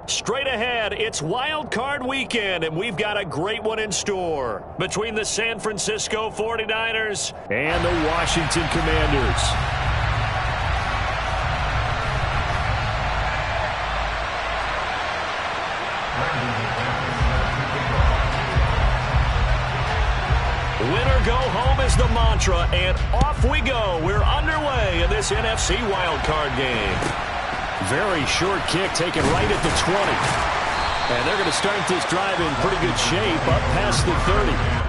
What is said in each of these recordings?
Straight ahead, it's Wild Card Weekend, and we've got a great one in store between the San Francisco 49ers and the Washington Commanders. Win or go home is the mantra, and off we go. We're underway in this NFC Wild Card game. Very short kick taken right at the 20. And they're going to start this drive in pretty good shape up past the 30.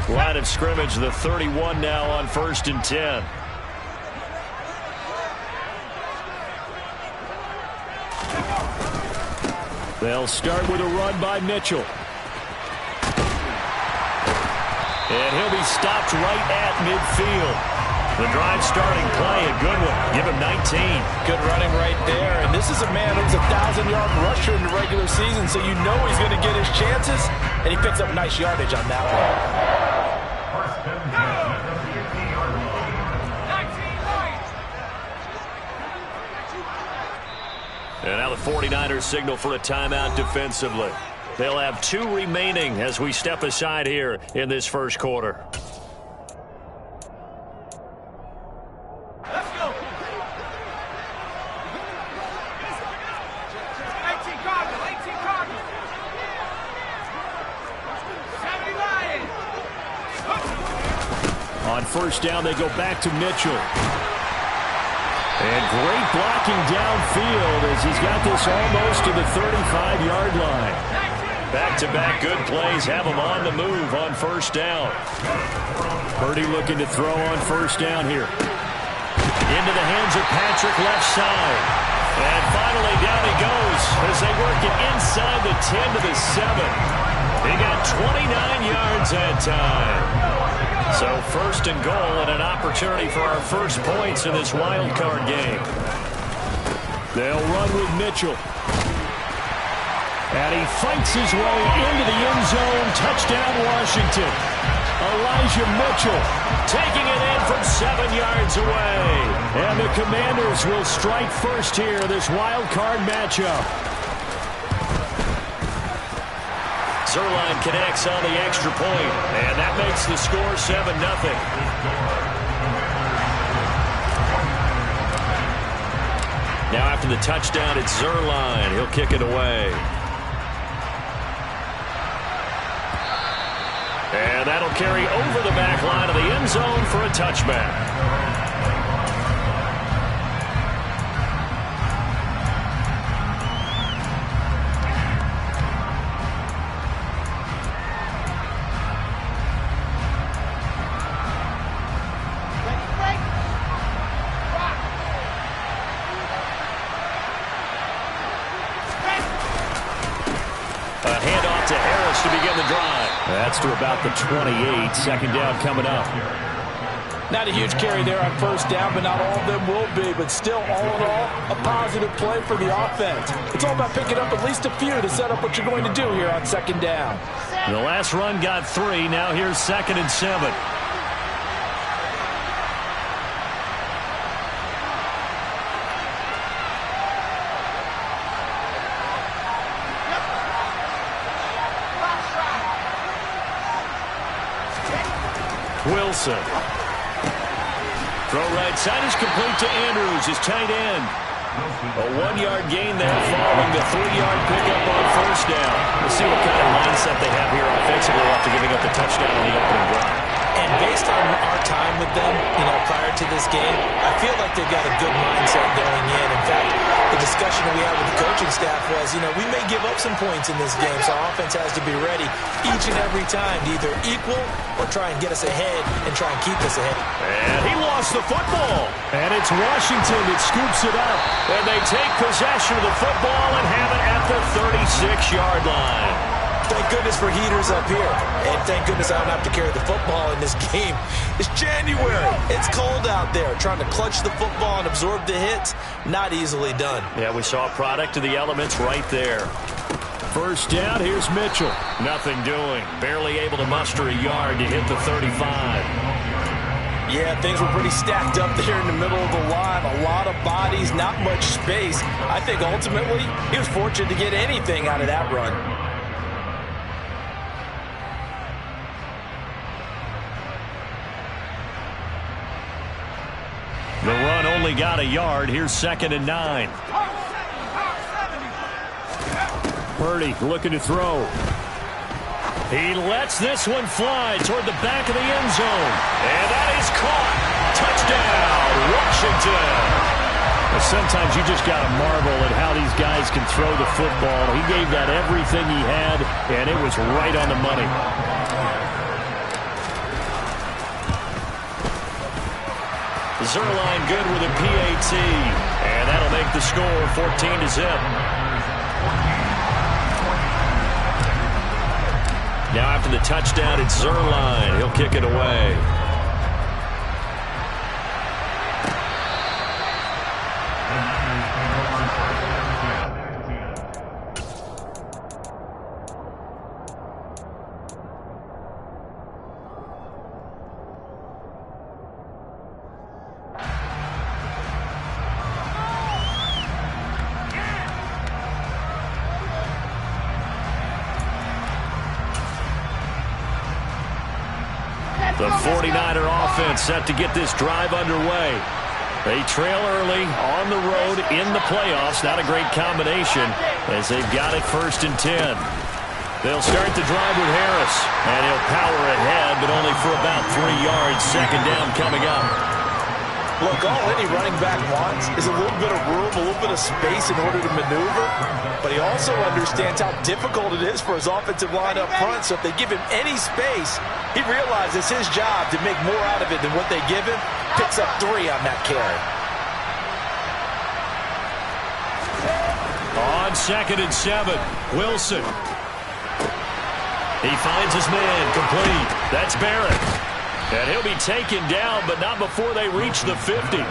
Line of scrimmage, the 31 now on 1st and 10. They'll start with a run by Mitchell. And he'll be stopped right at midfield. The drive starting play, a good one. Give him 19. Good running right there. And this is a man who's a 1,000-yard rusher in the regular season, so you know he's going to get his chances. And he picks up nice yardage on that one. And now the 49ers signal for a timeout defensively. They'll have 2 remaining as we step aside here in this first quarter. Let's go. 18 Cardinals, 18 Cardinals. 70 Lions. On first down, they go back to Mitchell. And great blocking downfield as he's got this almost to the 35-yard line. Back-to-back good plays have him on the move on first down. Purdy looking to throw on first down here. Into the hands of Patrick left side. And finally down he goes as they work it inside the 10 to the 7. He got 29 yards that time. So first and goal and an opportunity for our first points in this wild card game. They'll run with Mitchell. And he fights his way into the end zone. Touchdown, Washington. Elijah Mitchell taking it in from 7 yards away. And the Commanders will strike first here, this wild card matchup. Zerline connects on the extra point, and that makes the score 7-0. Now after the touchdown, it's Zerline. He'll kick it away. And that'll carry over the back line of the end zone for a touchback. That's to about the 28. Second down coming up. Not a huge carry there on first down, but not all of them will be. But still, all in all, a positive play for the offense. It's all about picking up at least a few to set up what you're going to do here on second down. The last run got 3. Now here's 2nd and 7. Wilson. Throw right side is complete to Andrews, his tight end. A 1-yard gain there following the 3-yard pickup on first down. We'll see what kind of mindset they have here offensively after giving up the touchdown on the opening drive. And based on our time with them, prior to this game, I feel like they've got a good mindset going in. In fact, the discussion that we had with the coaching staff was, we may give up some points in this game, so our offense has to be ready each and every time to either equal or try and get us ahead and try and keep us ahead. And he lost the football. And it's Washington that scoops it up. And they take possession of the football and have it at the 36-yard line. Thank goodness for heaters up here. And thank goodness I don't have to carry the football in this game. It's January. It's cold out there. Trying to clutch the football and absorb the hits, not easily done. Yeah, we saw a product of the elements right there. First down, here's Mitchell. Nothing doing. Barely able to muster a yard to hit the 35. Yeah, things were pretty stacked up there in the middle of the line. A lot of bodies, not much space. I think ultimately he was fortunate to get anything out of that run. The run only got a yard. Here's 2nd and 9. Purdy looking to throw. He lets this one fly toward the back of the end zone. And that is caught. Touchdown, Washington. Well, sometimes you just got to marvel at how these guys can throw the football. He gave that everything he had, and it was right on the money. Zerline good with a PAT. And that'll make the score 14-0. Now after the touchdown, it's Zerline. He'll kick it away. The 49er offense set to get this drive underway. They trail early on the road in the playoffs. Not a great combination as they've got it 1st and 10. They'll start the drive with Harris, and he'll power ahead, but only for about 3 yards. 2nd down coming up. Look, all any running back wants is a little bit of room, a little bit of space in order to maneuver. But he also understands how difficult it is for his offensive line up front. So if they give him any space, he realizes his job to make more out of it than what they give him. Picks up 3 on that carry. On 2nd and 7, Wilson. He finds his man, complete. That's Barrett. And he'll be taken down, but not before they reach the 50.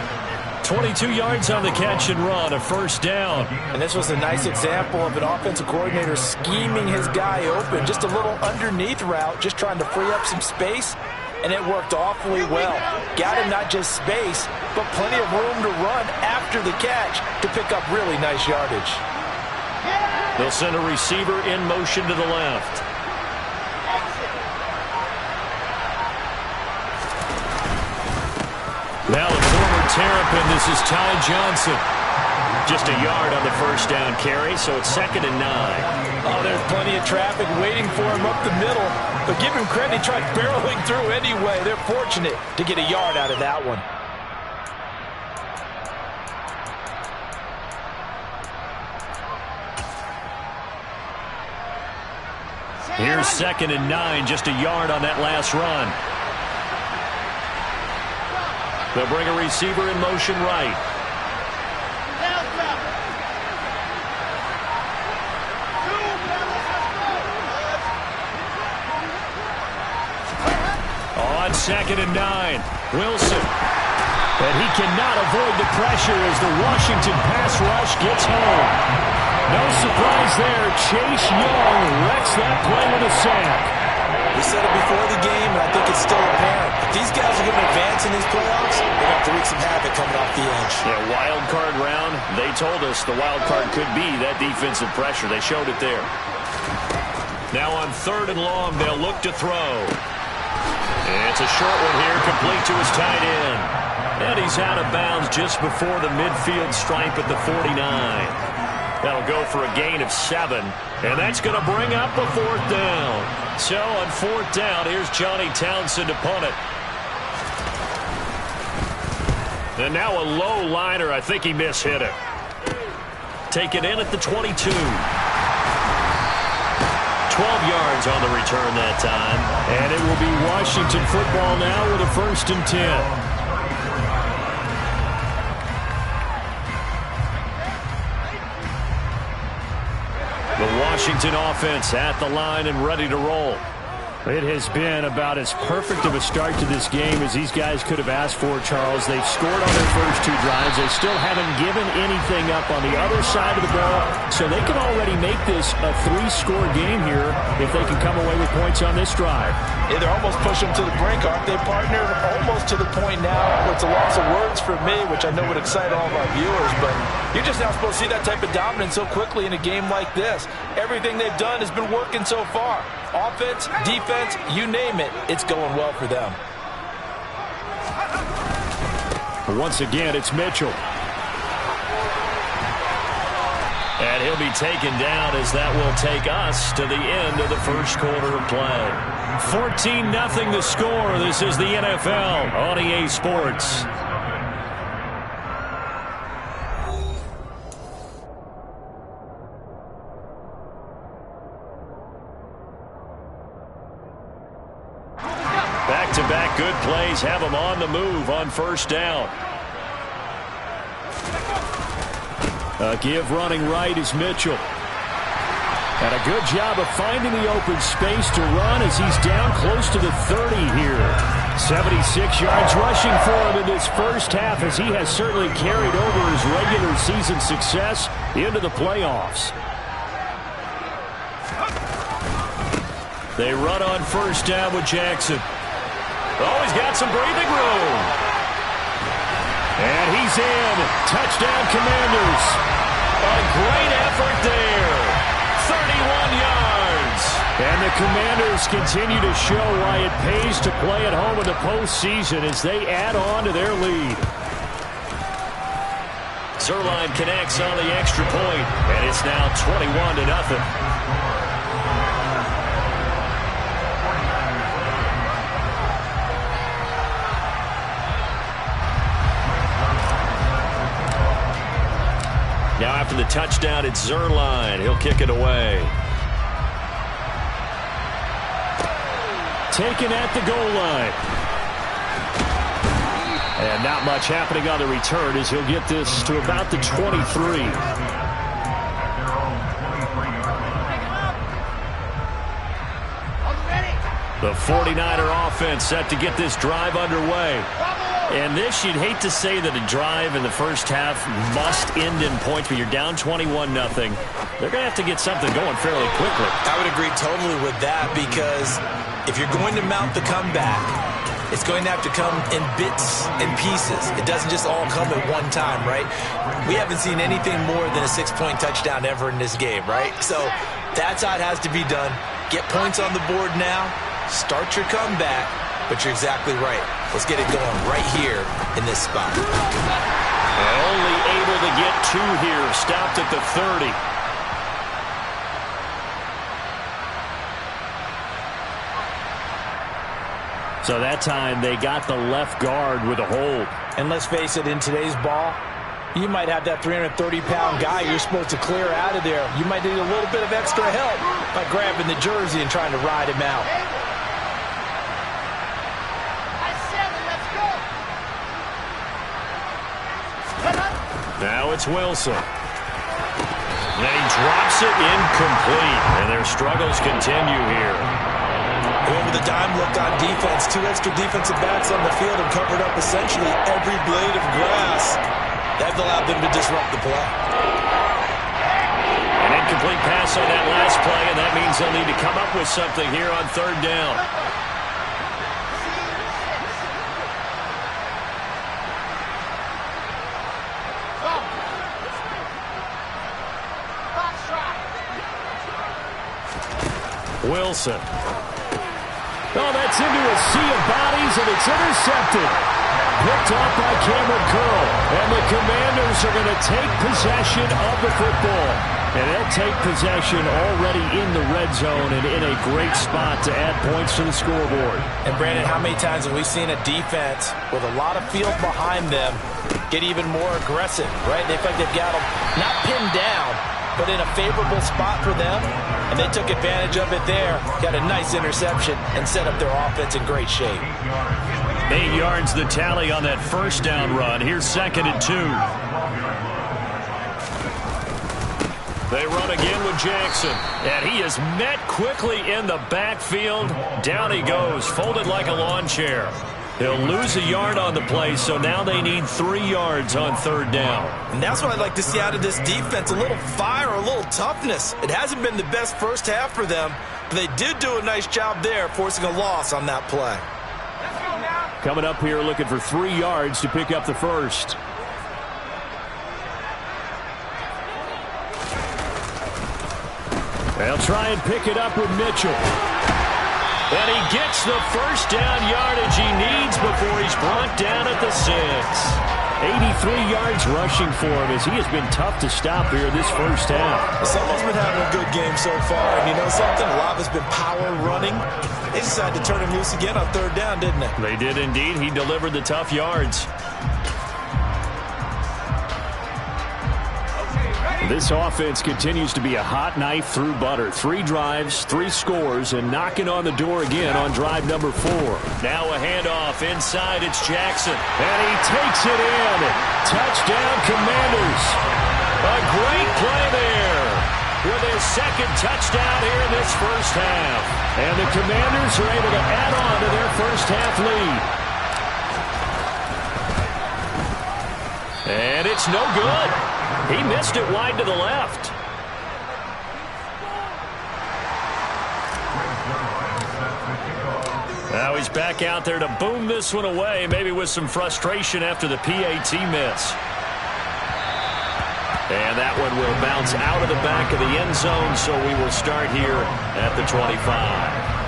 22 yards on the catch and run, a 1st down. And this was a nice example of an offensive coordinator scheming his guy open. Just a little underneath route, just trying to free up some space, and it worked awfully well. Got him not just space, but plenty of room to run after the catch to pick up really nice yardage. They'll send a receiver in motion to the left. Now the former Terrapin, this is Ty Johnson. Just a yard on the 1st down carry, so it's 2nd and 9. Oh, there's plenty of traffic waiting for him up the middle. But give him credit, he tried barreling through anyway. They're fortunate to get a yard out of that one. Here's 2nd and 9, just a yard on that last run. They'll bring a receiver in motion right. On 2nd and 9, Wilson. And he cannot avoid the pressure as the Washington pass rush gets home. No surprise there. Chase Young wrecks that play with a sack. We said it before the game, and I think it's still apparent. If these guys are going to advance in these playoffs, they're going to have to wreak some havoc coming off the edge. Yeah, wild card round. They told us the wild card could be that defensive pressure. They showed it there. Now on 3rd and long, they'll look to throw. It's a short one here, complete to his tight end. And he's out of bounds just before the midfield stripe at the 49. That'll go for a gain of 7. And that's going to bring up a 4th down. So on 4th down, here's Johnny Townsend to punt it. And now a low liner. I think he mishit it. Taken in at the 22. 12 yards on the return that time. And it will be Washington football now with a 1st and 10. The Washington offense at the line and ready to roll. It has been about as perfect of a start to this game as these guys could have asked for, Charles. They've scored on their first 2 drives. They still haven't given anything up on the other side of the ball, so they can already make this a 3-score game here if they can come away with points on this drive. Yeah, they're almost pushing them to the brink, aren't they, partner? Almost to the point now where it's a loss of words for me, which I know would excite all of our viewers, but you're just now supposed to see that type of dominance so quickly in a game like this. Everything they've done has been working so far. Offense, defense, you name it, it's going well for them. Once again, it's Mitchell. And he'll be taken down as that will take us to the end of the first quarter of play. 14-0 the score. This is the NFL on EA Sports. Back-to-back good plays have them on the move on 1st down. A give running right is Mitchell. And a good job of finding the open space to run as he's down close to the 30 here. 76 yards rushing for him in this first half as he has certainly carried over his regular season success into the playoffs. They run on 1st down with Jackson. Oh, he's got some breathing room. And he's in. Touchdown, Commanders. A great effort there. 31 yards. And the Commanders continue to show why it pays to play at home in the postseason as they add on to their lead. Zerline connects on the extra point, and it's now 21-0. Now after the touchdown, it's Zerline. He'll kick it away. Taken at the goal line. And not much happening on the return as he'll get this to about the 23. The 49er offense set to get this drive underway. And this, you'd hate to say that a drive in the first half must end in points, but you're down 21-0. They're going to have to get something going fairly quickly. I would agree totally with that because if you're going to mount the comeback, it's going to have to come in bits and pieces. It doesn't just all come at one time, right? We haven't seen anything more than a 6-point touchdown ever in this game, right? So that's how it has to be done. Get points on the board now. Start your comeback. But you're exactly right. Let's get it going right here in this spot. Only able to get 2 here. Stopped at the 30. So that time they got the left guard with a hold. And let's face it, in today's ball, you might have that 330-pound guy you're supposed to clear out of there. You might need a little bit of extra help by grabbing the jersey and trying to ride him out. Now it's Wilson. And he drops it incomplete. And their struggles continue here. Going with a dime look on defense. 2 extra defensive backs on the field and covered up essentially every blade of grass. That allowed them to disrupt the play. An incomplete pass on that last play, and that means they'll need to come up with something here on 3rd down. Wilson. Oh, that's into a sea of bodies, and it's intercepted. Picked off by Cameron Curl. And the Commanders are going to take possession of the football. And they'll take possession already in the red zone and in a great spot to add points to the scoreboard. And, Brandon, how many times have we seen a defense with a lot of field behind them get even more aggressive, right? They feel like they've got them not pinned down, but in a favorable spot for them, and they took advantage of it there, got a nice interception, and set up their offense in great shape. 8 yards the tally on that first down run. Here's 2nd and 2. They run again with Jackson, and he is met quickly in the backfield. Down he goes, folded like a lawn chair. He'll lose a yard on the play, so now they need 3 yards on 3rd down. And that's what I'd like to see out of this defense, a little fire, a little toughness. It hasn't been the best first half for them, but they did do a nice job there, forcing a loss on that play. Coming up here looking for 3 yards to pick up the first. They'll try and pick it up with Mitchell. And he gets the first down yardage he needs before he's brought down at the 6. 83 yards rushing for him as he has been tough to stop here this first half. Someone's been having a good game so far, and you know something? A lot has been power running. They decided to turn him loose again on 3rd down, didn't they? They did indeed. He delivered the tough yards. This offense continues to be a hot knife through butter. 3 drives, 3 scores, and knocking on the door again on drive number 4. Now a handoff inside. It's Jackson, and he takes it in. Touchdown, Commanders. A great play there with his 2nd touchdown here in this first half. And the Commanders are able to add on to their first half lead. And it's no good. He missed it wide to the left. Now he's back out there to boom this one away, maybe with some frustration after the PAT miss. And that one will bounce out of the back of the end zone, so we will start here at the 25.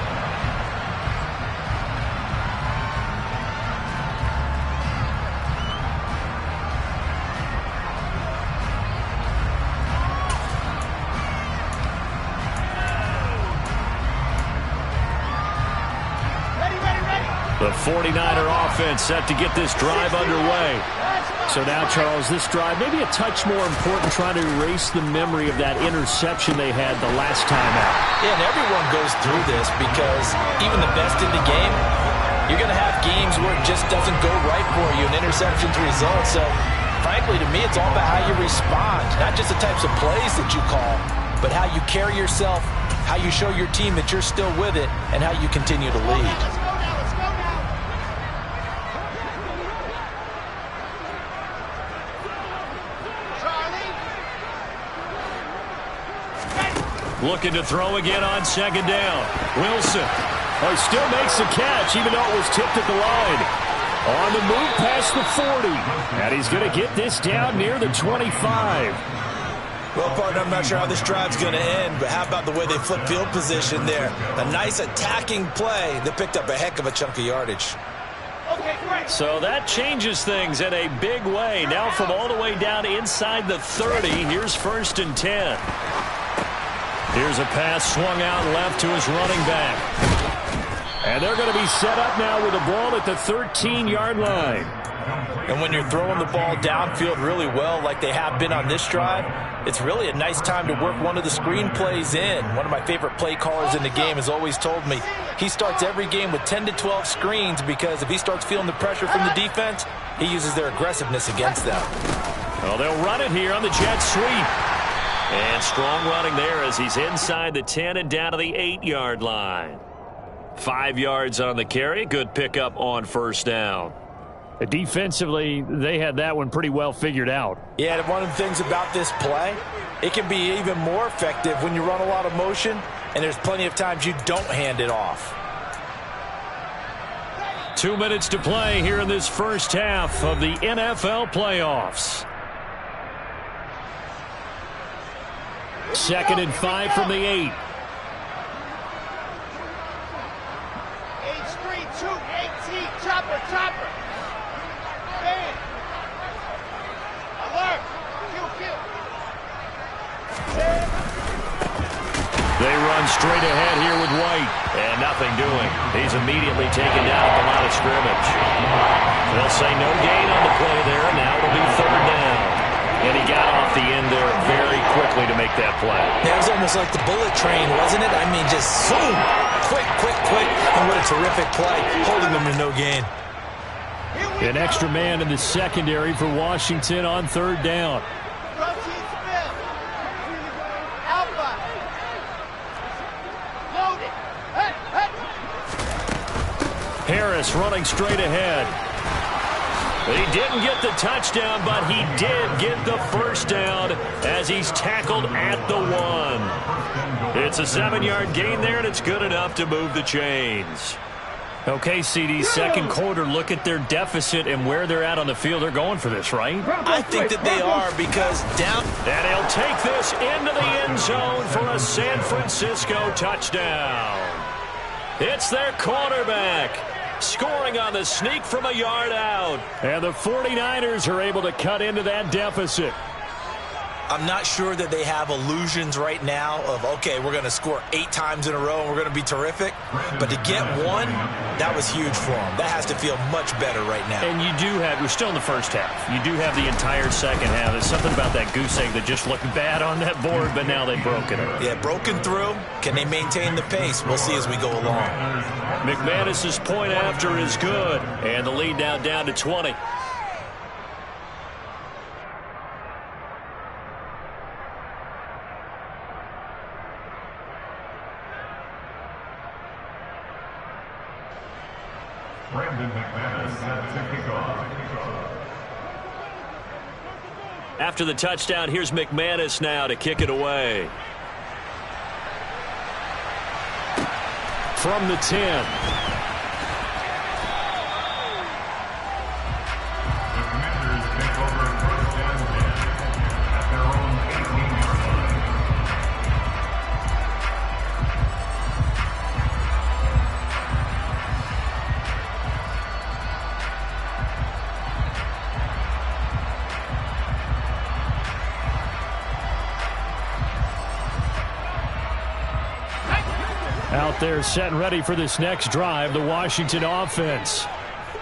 The 49er offense set to get this drive underway. So now, Charles, this drive maybe a touch more important, trying to erase the memory of that interception they had the last time out. Yeah, and everyone goes through this because even the best in the game, you're going to have games where it just doesn't go right for you, and interceptions result. So, frankly, to me, it's all about how you respond, not just the types of plays that you call, but how you carry yourself, how you show your team that you're still with it, and how you continue to lead. Looking to throw again on 2nd down. Wilson. Oh, he still makes the catch, even though it was tipped at the line. On the move past the 40. And he's going to get this down near the 25. Well, partner, I'm not sure how this drive's going to end, but how about the way they flip field position there? A nice attacking play that picked up a heck of a chunk of yardage. So that changes things in a big way. Now from all the way down inside the 30, here's 1st and 10. Here's a pass swung out left to his running back. And they're going to be set up now with the ball at the 13-yard line. And when you're throwing the ball downfield really well like they have been on this drive, it's really a nice time to work one of the screen plays in. One of my favorite play callers in the game has always told me he starts every game with 10 to 12 screens because if he starts feeling the pressure from the defense, he uses their aggressiveness against them. Well, they'll run it here on the jet sweep. And strong running there as he's inside the 10 and down to the 8-yard line. 5 yards on the carry. Good pickup on 1st down. Defensively, they had that one pretty well figured out. Yeah, and one of the things about this play, it can be even more effective when you run a lot of motion, and there's plenty of times you don't hand it off. 2 minutes to play here in this first half of the NFL playoffs. 2nd and 5 from the 8. 3-2, 18, chopper, chopper. Man. Alert. Kill. They run straight ahead here with White, and nothing doing. He's immediately taken down at the line of scrimmage. They'll say no gain on the play there, and now it'll be third down. And he got off the end there very quickly to make that play. That was almost like the bullet train, wasn't it? I mean, just zoom, quick. And what a terrific play, holding them to no gain. An extra man in the secondary for Washington on third down. Harris running straight ahead. He didn't get the touchdown, but he did get the first down as he's tackled at the 1. It's a 7-yard gain there, and it's good enough to move the chains. Okay, CD, second quarter, look at their deficit and where they're at on the field. They're going for this, right? I think that they are, because down... And he'll take this into the end zone for a San Francisco touchdown. It's their quarterback, scoring on the sneak from a yard out. And the 49ers are able to cut into that deficit. I'm not sure that they have illusions right now of, okay, we're going to score 8 times in a row and we're going to be terrific. But to get one, that was huge for them. That has to feel much better right now. And you do have, we're still in the first half. You do have the entire second half. There's something about that goose egg that just looked bad on that board, but now they've broken it. Yeah, broken through. Can they maintain the pace? We'll see as we go along. McManus's point after is good. And the lead now down to 20. After the touchdown, here's McManus now to kick it away. From the 10. Out there set and ready for this next drive, the Washington offense.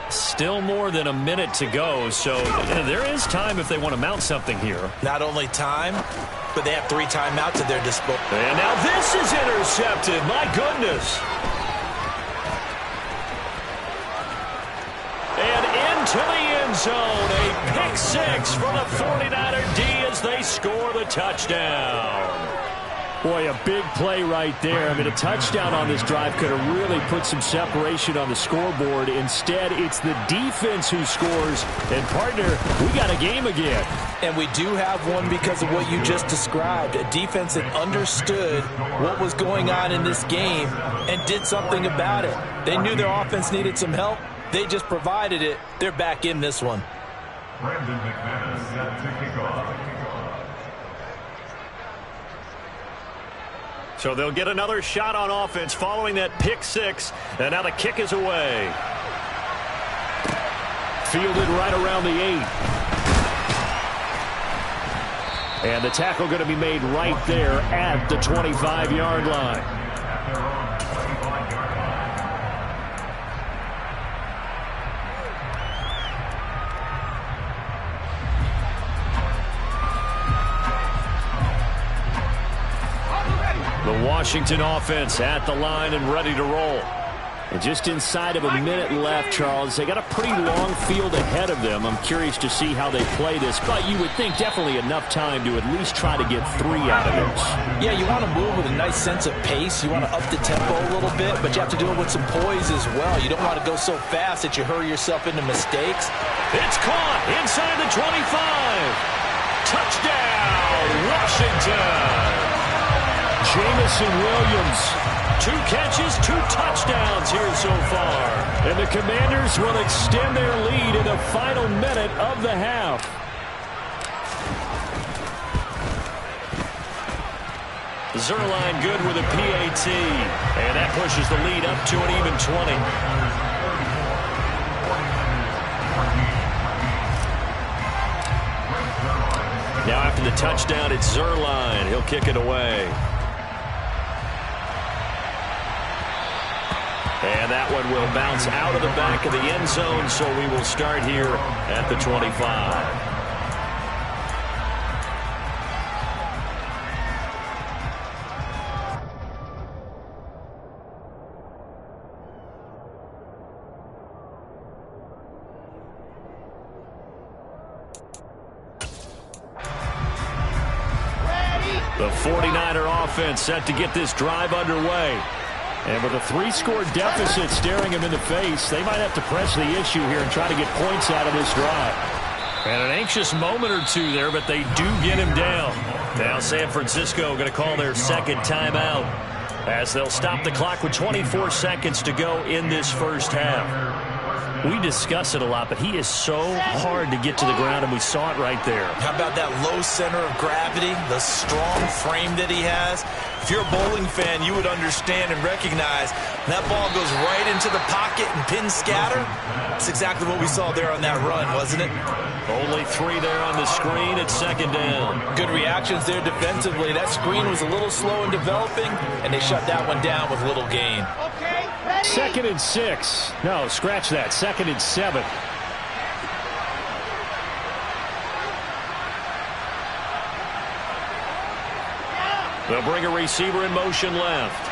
Still more than a minute to go, so there is time if they want to mount something here. Not only time, but they have 3 timeouts at their disposal. And now this is intercepted. My goodness. And into the end zone. A pick 6 for the 49er D as they score the touchdown. Boy, a big play right there. I mean, a touchdown on this drive could have really put some separation on the scoreboard. Instead, it's the defense who scores. And, partner, we got a game again. And we do have one because of what you just described. A defense that understood what was going on in this game and did something about it. They knew their offense needed some help. They just provided it. They're back in this one. Brandon McManus set to kick off. So they'll get another shot on offense following that pick 6. And now the kick is away. Fielded right around the 8. And the tackle going to be made right there at the 25-yard line. The Washington offense at the line and ready to roll. And just inside of a minute left, Charles. They got a pretty long field ahead of them. I'm curious to see how they play this, but you would think definitely enough time to at least try to get 3 out of this. Yeah, you want to move with a nice sense of pace. You want to up the tempo a little bit, but you have to do it with some poise as well. You don't want to go so fast that you hurry yourself into mistakes. It's caught inside the 25. Touchdown, Washington. Jamison Williams. 2 catches, 2 touchdowns here so far. And the Commanders will extend their lead in the final minute of the half. Zerline good with a PAT. And that pushes the lead up to an even 20. Now after the touchdown, it's Zerline. He'll kick it away. And that one will bounce out of the back of the end zone, so we will start here at the 25. The 49er offense set to get this drive underway. And with a 3-score deficit staring him in the face, they might have to press the issue here and try to get points out of this drive. And an anxious moment or two there, but they do get him down. Now San Francisco going to call their second timeout as they'll stop the clock with 24 seconds to go in this first half. We discuss it a lot, but he is so hard to get to the ground, and we saw it right there. How about that low center of gravity, the strong frame that he has? If you're a bowling fan, you would understand and recognize that ball goes right into the pocket and pin scatter. That's exactly what we saw there on that run, wasn't it? Only 3 there on the screen at second down. Good reactions there defensively. That screen was a little slow in developing, and they shut that one down with little gain. Okay, ready? 2nd and 6. No, scratch that. 2nd and 7. They'll bring a receiver in motion left.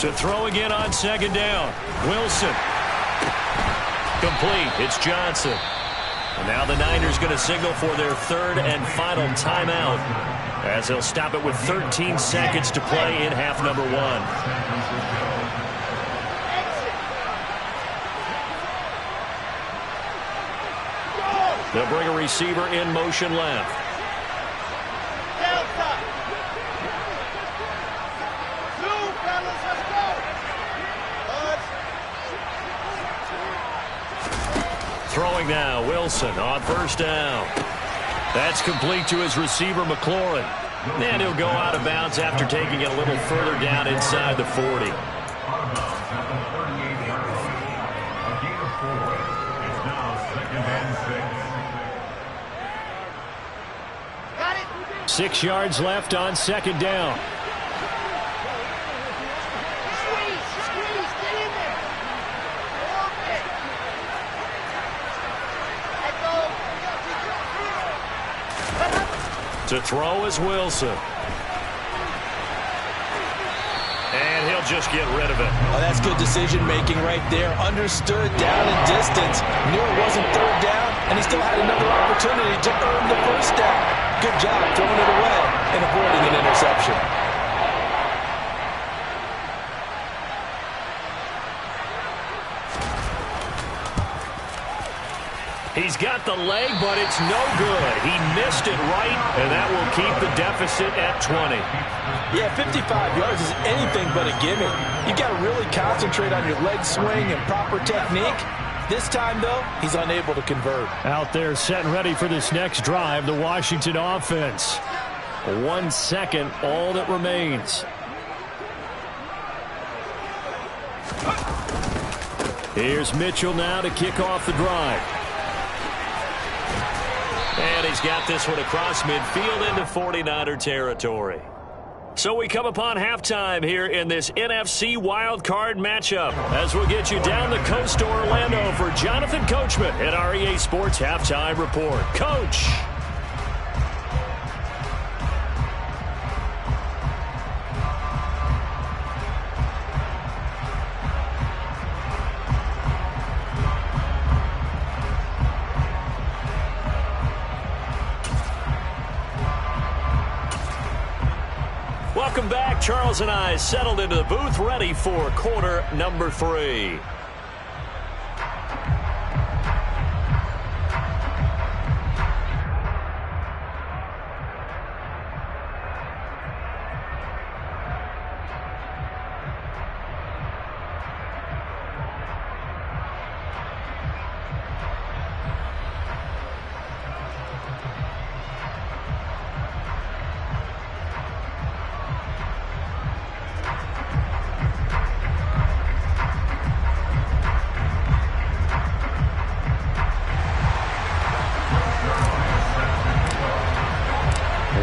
To throw again on second down. Wilson. Complete. It's Johnson. And now the Niners going to signal for their 3rd and final timeout as they'll stop it with 13 seconds to play in half number 1. They'll bring a receiver in motion left. Delta. 2, fellas, let's go. Throwing now, Wilson on first down. That's complete to his receiver, McLaurin. And he'll go out of bounds after taking it a little further down inside the 40. Got it. 6 yards left on second down. Squeeze, get in there. Okay. Let go. To throw is Wilson. And he'll just get rid of it. Oh, that's good decision-making right there. Understood down and distance. Knew it wasn't 3rd down, and he still had another opportunity to earn the first down. Good job throwing it away and avoiding an interception. He's got the leg, but it's no good. He missed it right, and that will keep the deficit at 20. Yeah, 55 yards is anything but a gimme. You got to really concentrate on your leg swing and proper technique. This time, though, he's unable to convert. Out there set and ready for this next drive, the Washington offense. 1 second, all that remains. Here's Mitchell now to kick off the drive. And he's got this one across midfield into 49er territory. So we come upon halftime here in this NFC wildcard matchup as we'll get you down the coast to Orlando for Jonathan Coachman at our EA Sports Halftime Report. Coach. Welcome back. Charles and I settled into the booth, ready for quarter number 3.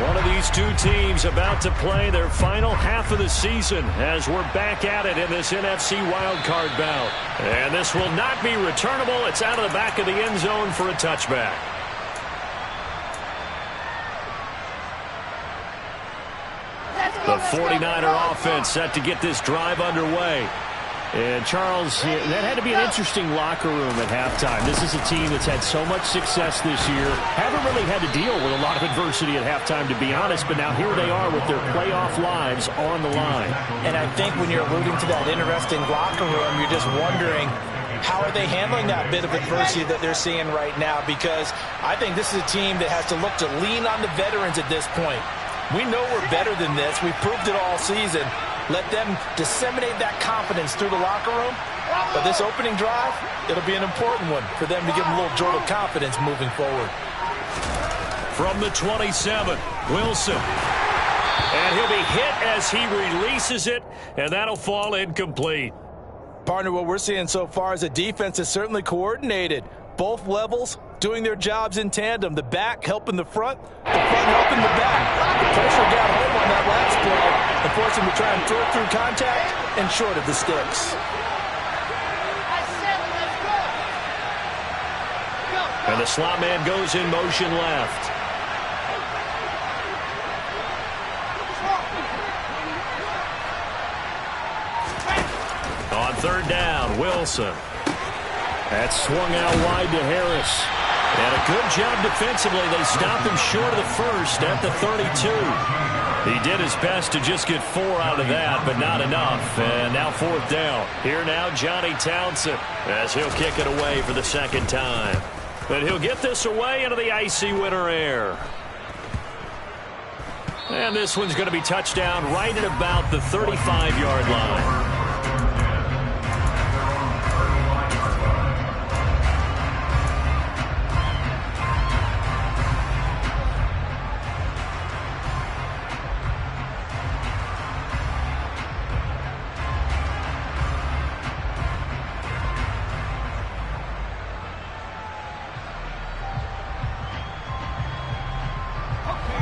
One of these two teams about to play their final half of the season as we're back at it in this NFC wildcard bout. And this will not be returnable. It's out of the back of the end zone for a touchback. The 49er offense set to get this drive underway. And Charles, that had to be an interesting locker room at halftime. This is a team that's had so much success this year. Haven't really had to deal with a lot of adversity at halftime, to be honest. But now here they are with their playoff lives on the line. And I think when you're alluding to that interesting locker room, you're just wondering, how are they handling that bit of adversity that they're seeing right now? Because I think this is a team that has to look to lean on the veterans at this point. We know we're better than this. We've proved it all season. Let them disseminate that confidence through the locker room. But this opening drive, it'll be an important one for them to give them a little jolt of confidence moving forward. From the 27, Wilson. And he'll be hit as he releases it, and that'll fall incomplete. Partner, what we're seeing so far is a defense that's certainly coordinated. Both levels doing their jobs in tandem. The back helping the front helping the back. The pressure got home on that last play and forced him to try and throw it through contact and short of the sticks. And the slot man goes in motion left. On third down, Wilson. That swung out wide to Harris. And a good job defensively. They stopped him short of the first at the 32. He did his best to just get 4 out of that, but not enough. And now fourth down. Here now, Johnny Townsend, as he'll kick it away for the second time. And he'll get this away into the icy winter air. And this one's going to be touchdown right at about the 35-yard line.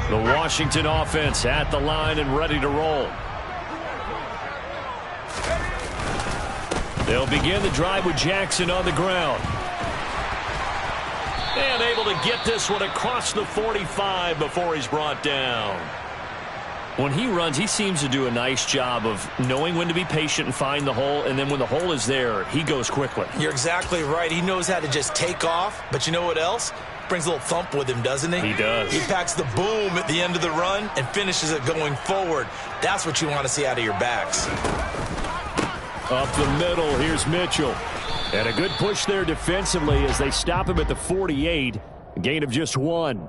The Washington offense at the line and ready to roll. They'll begin the drive with Jackson on the ground. And able to get this one across the 45 before he's brought down. When he runs, he seems to do a nice job of knowing when to be patient and find the hole, and then when the hole is there, he goes quickly. You're exactly right. He knows how to just take off, but you know what else? Brings a little thump with him, doesn't he? He does. He packs the boom at the end of the run and finishes it going forward. That's what you want to see out of your backs. Up the middle, here's Mitchell. And a good push there defensively as they stop him at the 48. A gain of just 1.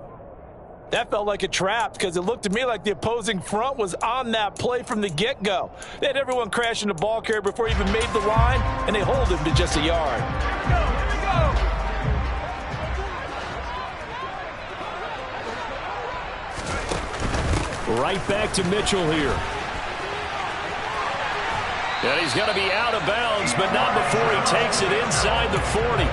That felt like a trap because it looked to me like the opposing front was on that play from the get-go. They had everyone crashing the ball carrier before he even made the line, and they hold him to just a yard. Here we go. Right back to Mitchell here. And he's going to be out of bounds, but not before he takes it inside the 40.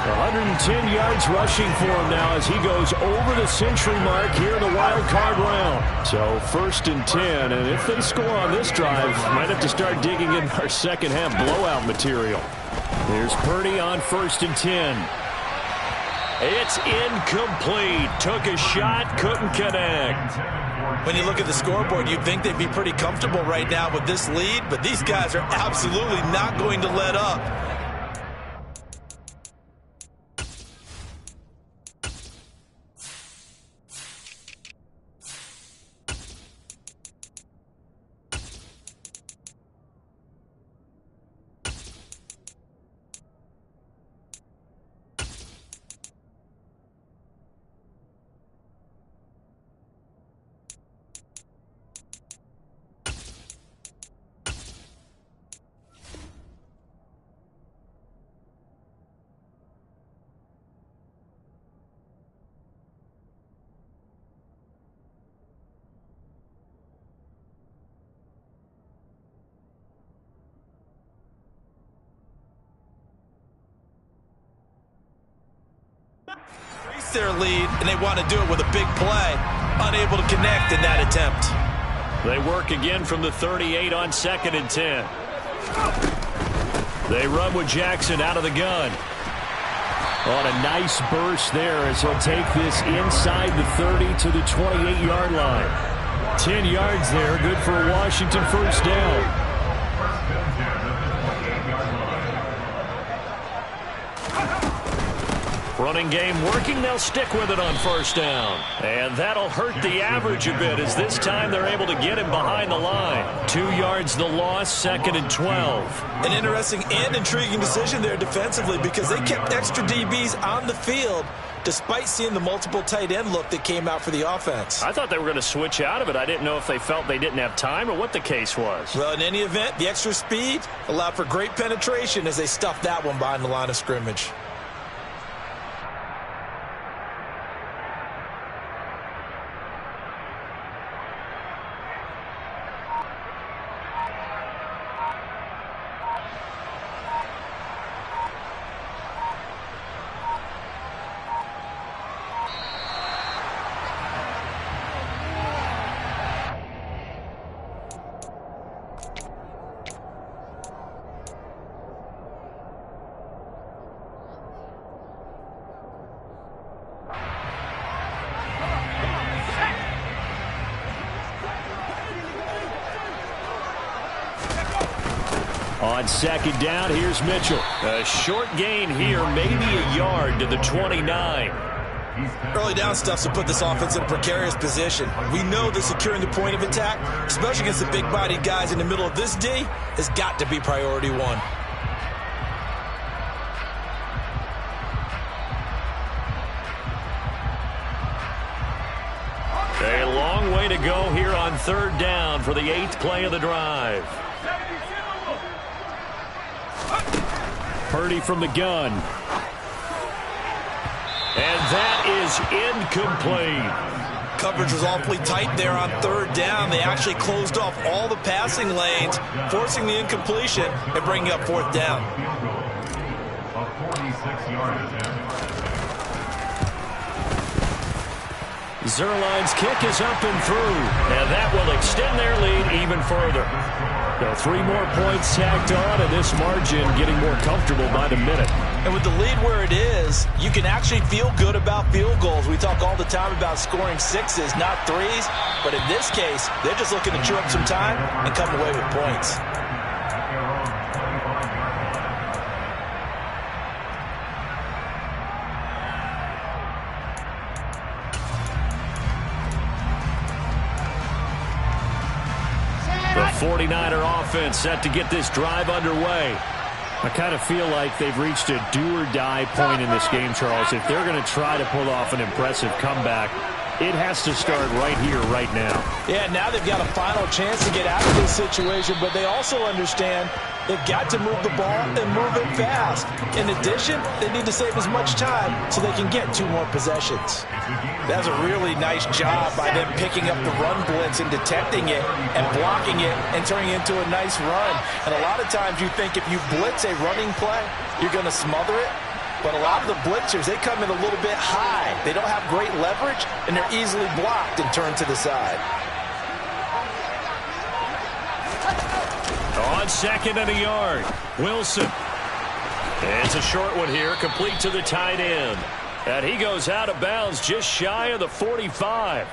110 yards rushing for him now as he goes over the century mark here in the wild card round. So first and 10, and if they score on this drive, might have to start digging in our second half blowout material. There's Purdy on first and 10. It's incomplete. Took a shot, couldn't connect. When you look at the scoreboard, you'd think they'd be pretty comfortable right now with this lead, but these guys are absolutely not going to let up. That's their lead, and they want to do it with a big play. Unable to connect in that attempt. They work again from the 38 on 2nd and 10. They run with Jackson out of the gun. On a nice burst there as he'll take this inside the 30 to the 28-yard line. 10 yards there, good for a Washington first down. Running game working, they'll stick with it on first down. And that'll hurt the average a bit as this time they're able to get him behind the line. 2 yards the loss, 2nd and 12. An interesting and intriguing decision there defensively because they kept extra DBs on the field despite seeing the multiple tight end look that came out for the offense. I thought they were going to switch out of it. I didn't know if they felt they didn't have time or what the case was. Well, in any event, the extra speed allowed for great penetration as they stuffed that one behind the line of scrimmage. On 2nd down, here's Mitchell. A short gain here, maybe a yard to the 29. Early down stuff to put this offense in a precarious position. We know that securing the point of attack, especially against the big-bodied guys in the middle of this D, has got to be priority one. A long way to go here on 3rd down for the 8th play of the drive. Purdy from the gun. And that is incomplete. Coverage was awfully tight there on 3rd down. They actually closed off all the passing lanes, forcing the incompletion and bringing up 4th down. A 46-yard attempt. Zerline's kick is up and through, and that will extend their lead even further. So 3 more points tacked on, and this margin getting more comfortable by the minute. And with the lead where it is, you can actually feel good about field goals. We talk all the time about scoring 6s, not 3s. But in this case, they're just looking to chew up some time and come away with points. The 49er offense set to get this drive underway. I kind of feel like they've reached a do-or-die point in this game, Charles. If they're going to try to pull off an impressive comeback, it has to start right here, right now. Yeah, now they've got a final chance to get out of this situation, but they also understand they've got to move the ball and move it fast. In addition, they need to save as much time so they can get 2 more possessions. That's a really nice job by them picking up the run blitz and detecting it and blocking it and turning it into a nice run. And a lot of times you think if you blitz a running play, you're going to smother it. But a lot of the blitzers, they come in a little bit high. They don't have great leverage, and they're easily blocked and turned to the side. On 2nd and a yard, Wilson. It's a short one here, complete to the tight end. And he goes out of bounds just shy of the 45.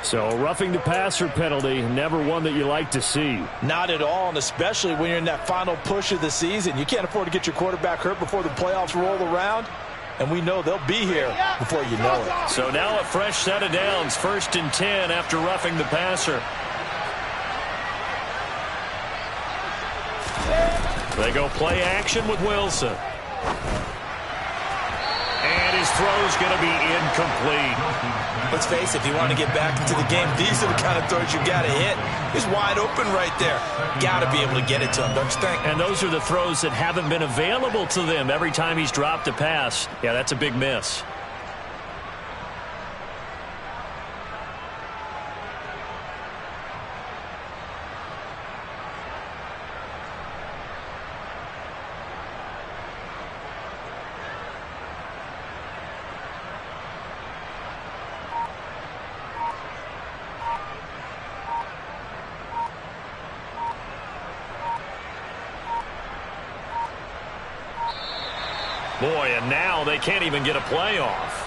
So roughing the passer penalty, never one that you like to see. Not at all, and especially when you're in that final push of the season. You can't afford to get your quarterback hurt before the playoffs roll around. And we know they'll be here before you know it. So now a fresh set of downs, 1st and 10 after roughing the passer. They go play action with Wilson. And his throw's going to be incomplete. Let's face it, if you want to get back into the game, these are the kind of throws you got to hit. He's wide open right there. Got to be able to get it to him, don't you think? And those are the throws that haven't been available to them every time he's dropped a pass. Yeah, that's a big miss. Boy, and now they can't even get a playoff.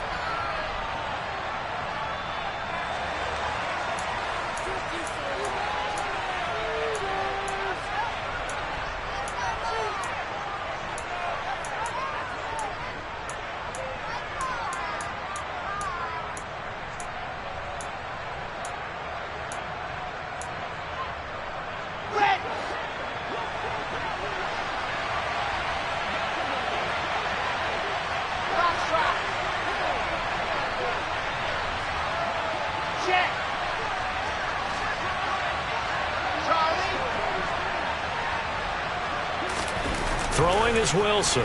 Throwing is Wilson.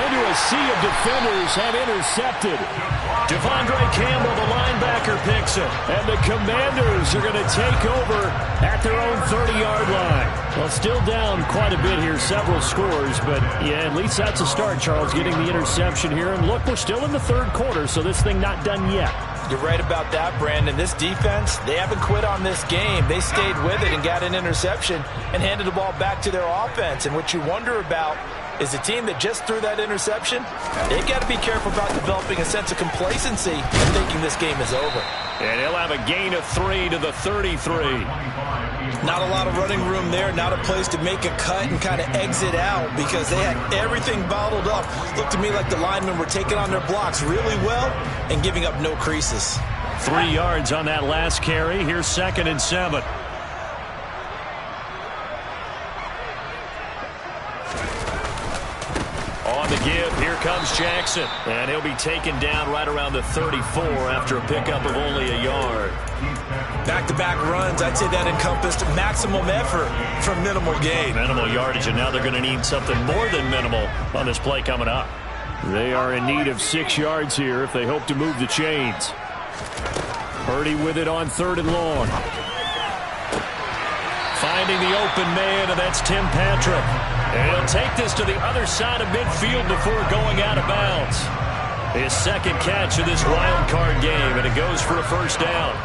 Into a sea of defenders have intercepted. Devondre Campbell, the linebacker, picks it. And the Commanders are going to take over at their own 30-yard line. Well, still down quite a bit here, several scores, but yeah, at least that's a start, Charles, getting the interception here. And look, we're still in the third quarter, so this thing not done yet. You're right about that, Brandon. This defense, they haven't quit on this game. They stayed with it and got an interception and handed the ball back to their offense. And what you wonder about is a team that just threw that interception, they've got to be careful about developing a sense of complacency and thinking this game is over. And he'll have a gain of 3 to the 33. Not a lot of running room there, not a place to make a cut and kind of exit out because they had everything bottled up. Looked to me like the linemen were taking on their blocks really well and giving up no creases. 3 yards on that last carry. Here's 2nd and 7. On the give, here comes Jackson. And he'll be taken down right around the 34 after a pickup of only a yard. Back-to-back runs, I'd say that encompassed maximum effort for minimal gain. Minimal yardage, and now they're going to need something more than minimal on this play coming up. They are in need of 6 yards here if they hope to move the chains. Purdy with it on 3rd and long. Finding the open man, and that's Tim Patrick. And he'll take this to the other side of midfield before going out of bounds. His 2nd catch of this wild card game, and it goes for a 1st down.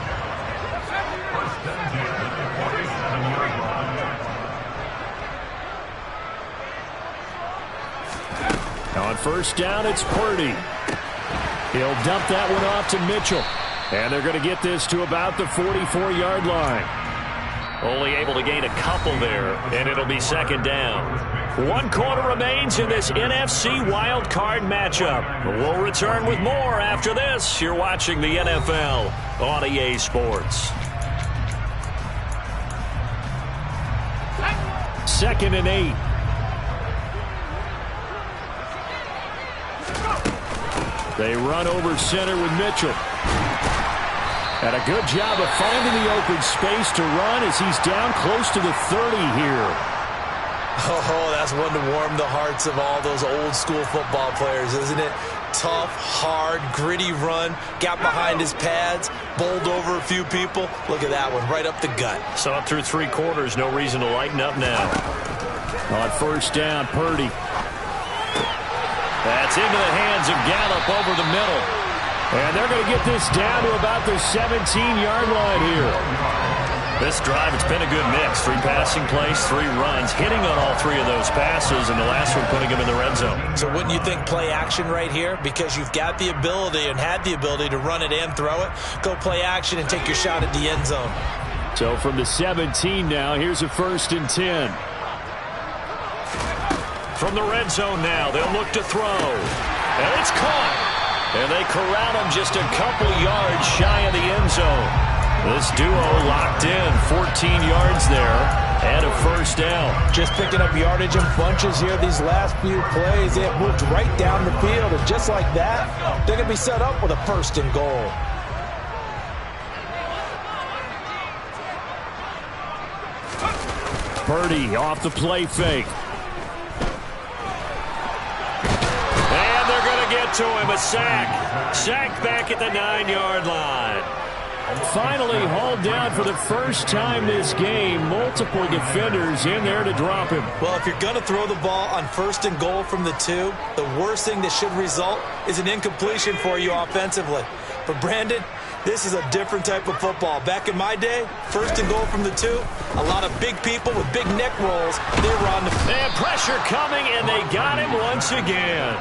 On 1st down, it's Purdy. He'll dump that one off to Mitchell. And they're going to get this to about the 44-yard line. Only able to gain a couple there, and it'll be 2nd down. 1 quarter remains in this NFC wild card matchup. We'll return with more after this. You're watching the NFL on EA Sports. 2nd and 8. They run over center with Mitchell. And a good job of finding the open space to run as he's down close to the 30 here. Oh, that's one to warm the hearts of all those old school football players, isn't it? Tough, hard, gritty run. Got behind his pads, bowled over a few people. Look at that one, right up the gut. Saw it through 3 quarters. No reason to lighten up now. On 1st down, Purdy. That's into the hands of Gallup over the middle. And they're going to get this down to about the 17-yard line here. This drive, it's been a good mix. 3 passing plays, 3 runs, hitting on all 3 of those passes, and the last one putting him in the red zone. So wouldn't you think play action right here? Because you've got the ability and had the ability to run it and throw it. Go play action and take your shot at the end zone. So from the 17 now, here's a 1st and 10. From the red zone now, they'll look to throw. And it's caught. And they corral him just a couple yards shy of the end zone. This duo locked in, 14 yards there, and a 1st down. Just picking up yardage in bunches here these last few plays. They have moved right down the field, and just like that, they're going to be set up with a 1st and goal. Purdy off the play fake. Get to him, a sack. Sacked back at the 9-yard line. Finally hauled down for the first time this game. Multiple defenders in there to drop him. Well, if you're going to throw the ball on 1st and goal from the 2, the worst thing that should result is an incompletion for you offensively. But Brandon, This is a different type of football. Back in my day, first and goal from the 2, a lot of big people with big neck rolls. They were on the... And pressure coming, and they got him once again.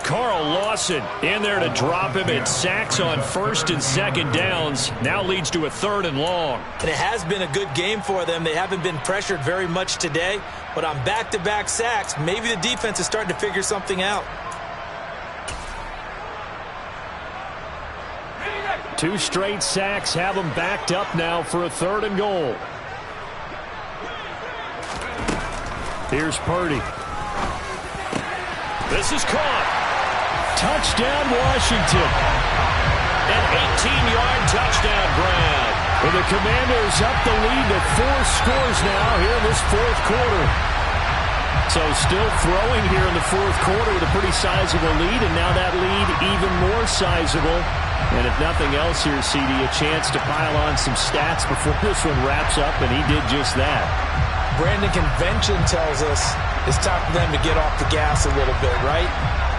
Carl Lawson in there to drop him. It sacks on first and second downs. Now leads to a 3rd and long. And it has been a good game for them. They haven't been pressured very much today. But on back-to-back sacks, maybe the defense is starting to figure something out. 2 straight sacks have them backed up now for a 3rd and goal. Here's Purdy. This is caught. Touchdown, Washington. An 18-yard touchdown grab. And the Commanders up the lead to 4 scores now here in this 4th quarter. So still throwing here in the 4th quarter with a pretty sizable lead, and now that lead even more sizable. And if nothing else here, CD, a chance to pile on some stats before this one wraps up, and he did just that. Brandon, convention tells us it's time for them to get off the gas a little bit, right?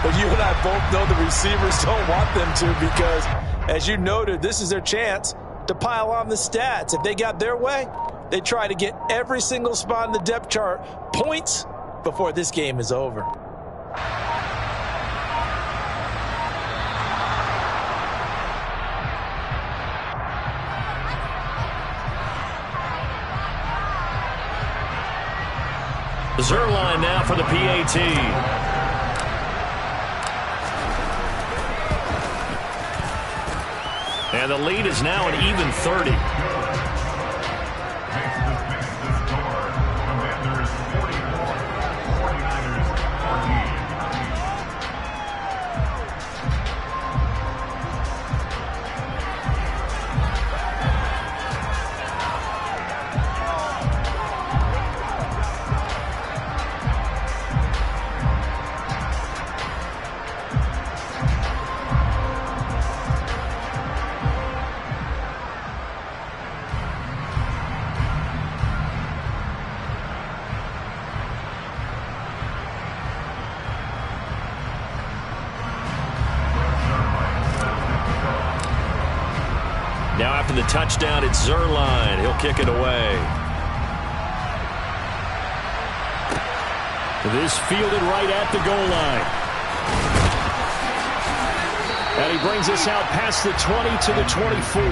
But you and I both know the receivers don't want them to because, as you noted, this is their chance to pile on the stats. If they got their way, they try to get every single spot in the depth chart points before this game is over. Zerline now for the PAT. And the lead is now an even 30. Commanders 44, 49ers 14. Now after the touchdown, it's Zerline. He'll kick it away. This fielded right at the goal line. And he brings us out past the 20 to the 24.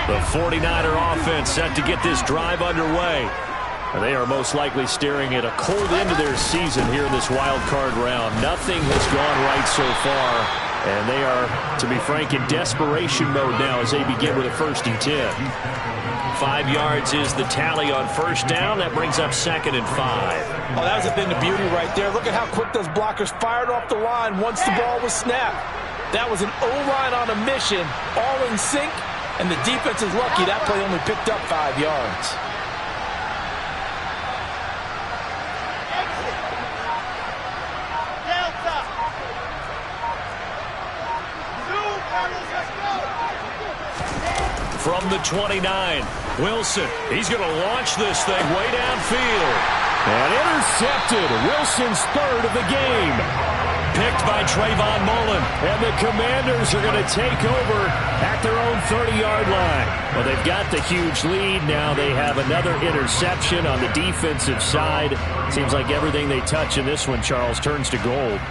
The 49er offense set to get this drive underway. And they are most likely staring at a cold end of their season here in this wild card round. Nothing has gone right so far. And they are, to be frank, in desperation mode now as they begin with a 1st and 10. 5 yards is the tally on first down. That brings up 2nd and 5. Oh, that was a thing of beauty right there. Look at how quick those blockers fired off the line once the ball was snapped. That was an O-line on a mission, all in sync, and the defense is lucky that play only picked up 5 yards. From the 29, Wilson. He's going to launch this thing way downfield. And intercepted. Wilson's 3rd of the game. Picked by Trayvon Mullen. And the Commanders are going to take over at their own 30-yard line. Well, they've got the huge lead. Now they have another interception on the defensive side. Seems like everything they touch in this one, Charles, turns to gold.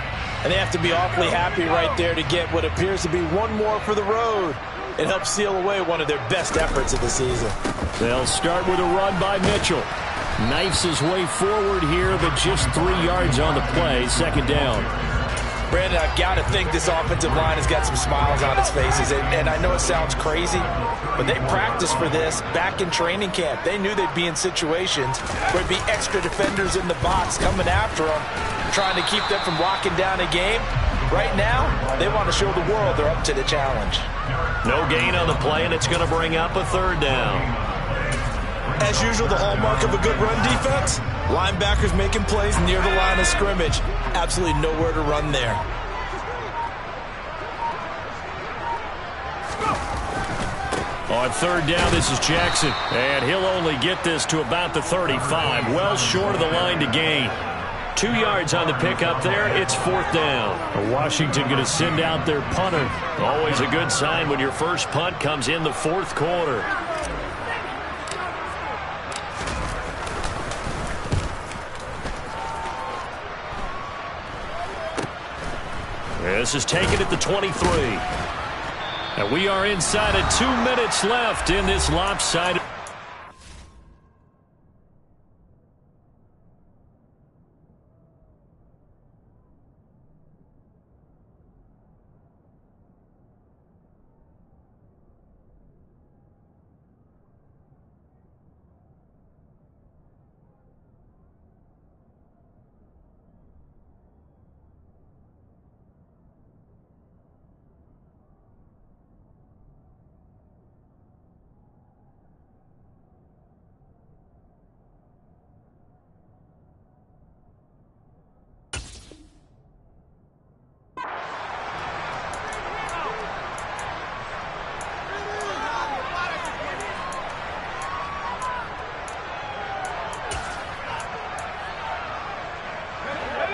And they have to be awfully happy right there to get what appears to be one more for the road. It helps seal away one of their best efforts of the season. They'll start with a run by Mitchell. Knifes his way forward here, but just 3 yards on the play. 2nd down. Brandon, I've got to think this offensive line has got some smiles on its faces. And I know it sounds crazy, but they practiced for this back in training camp. They knew they'd be in situations where there'd be extra defenders in the box coming after them, trying to keep them from locking down a game. Right now, they want to show the world they're up to the challenge. No gain on the play, and it's going to bring up a 3rd down. As usual, the hallmark of a good run defense, linebackers making plays near the line of scrimmage. Absolutely nowhere to run there. On 3rd down, this is Jackson. And he'll only get this to about the 35. Well short of the line to gain. 2 yards on the pickup there. It's 4th down. Washington going to send out their punter. Always a good sign when your first punt comes in the 4th quarter. This is taken at the 23. And we are inside of 2 minutes left in this lopsided.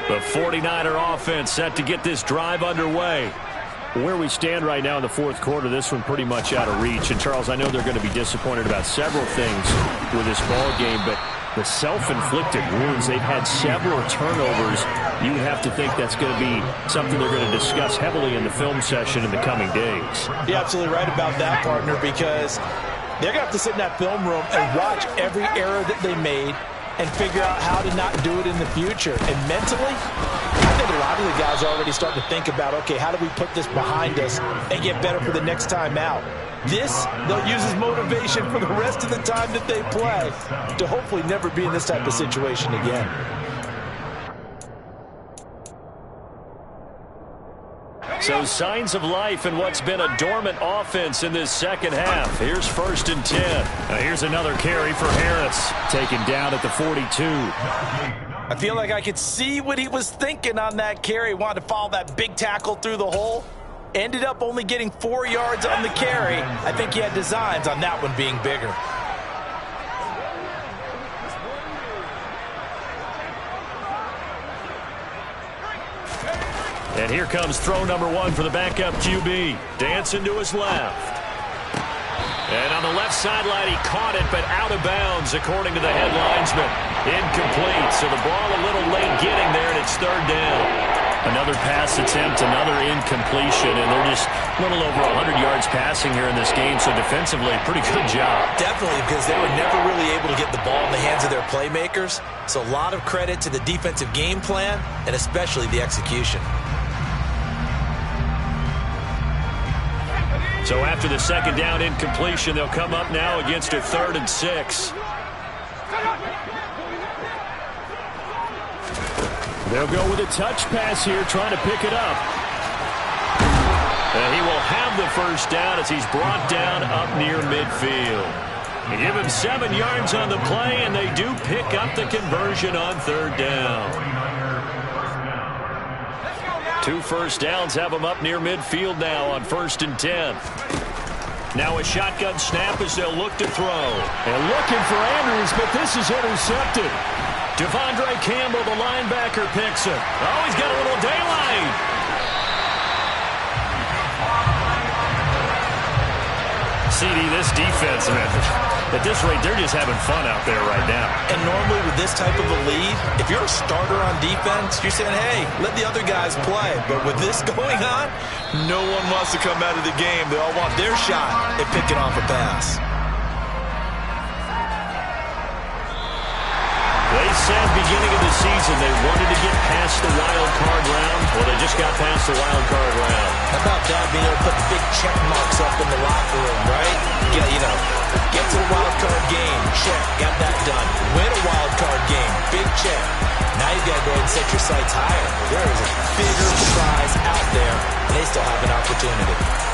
The 49er offense set to get this drive underway. Where we stand right now in the 4th quarter, this one pretty much out of reach. And, Charles, I know they're going to be disappointed about several things with this ball game, but the self-inflicted wounds, they've had several turnovers. You would have to think that's going to be something they're going to discuss heavily in the film session in the coming days. You're absolutely right about that, partner, because they're going to have to sit in that film room and watch every error that they made and figure out how to not do it in the future. And mentally, I think a lot of the guys are already starting to think about, okay, how do we put this behind us and get better for the next time out? This, they'll use as motivation for the rest of the time that they play to hopefully never be in this type of situation again. So signs of life in what's been a dormant offense in this second half. Here's 1st and 10. Now here's another carry for Harris. Taken down at the 42. I feel like I could see what he was thinking on that carry. Wanted to follow that big tackle through the hole. Ended up only getting 4 yards on the carry. I think he had designs on that one being bigger. And here comes throw number 1 for the backup QB. Dancing to his left. And on the left sideline, he caught it, but out of bounds, according to the head linesman. Incomplete, so the ball a little late getting there, and it's 3rd down. Another pass attempt, another incompletion, and they're just a little over 100 yards passing here in this game, so defensively, pretty good job. Definitely, because they were never really able to get the ball in the hands of their playmakers. So a lot of credit to the defensive game plan, and especially the execution. So after the second down incompletion, they'll come up now against a 3rd and 6. They'll go with a touch pass here, trying to pick it up. And he will have the first down as he's brought down up near midfield. They give him 7 yards on the play, and they do pick up the conversion on 3rd down. 2 first downs have him up near midfield now on 1st and 10. Now a shotgun snap as they'll look to throw. And looking for Andrews, but this is intercepted. Devondre Campbell, the linebacker, picks it. Oh, he's got a little daylight. CD, this defense, man, at this rate, they're just having fun out there right now. And normally with this type of a lead, if you're a starter on defense, you're saying, hey, let the other guys play. But with this going on, no one wants to come out of the game. They all want their shot at picking off a pass. They said beginning of the season they wanted to get past the wild card round. Well, they just got past the wild card round. How about that, being able to put big check marks up in the locker room, right? Yeah, you know, get to the wild card game, check, got that done. Win a wild card game, big check. Now you got to go ahead and set your sights higher. There is a bigger prize out there, and they still have an opportunity.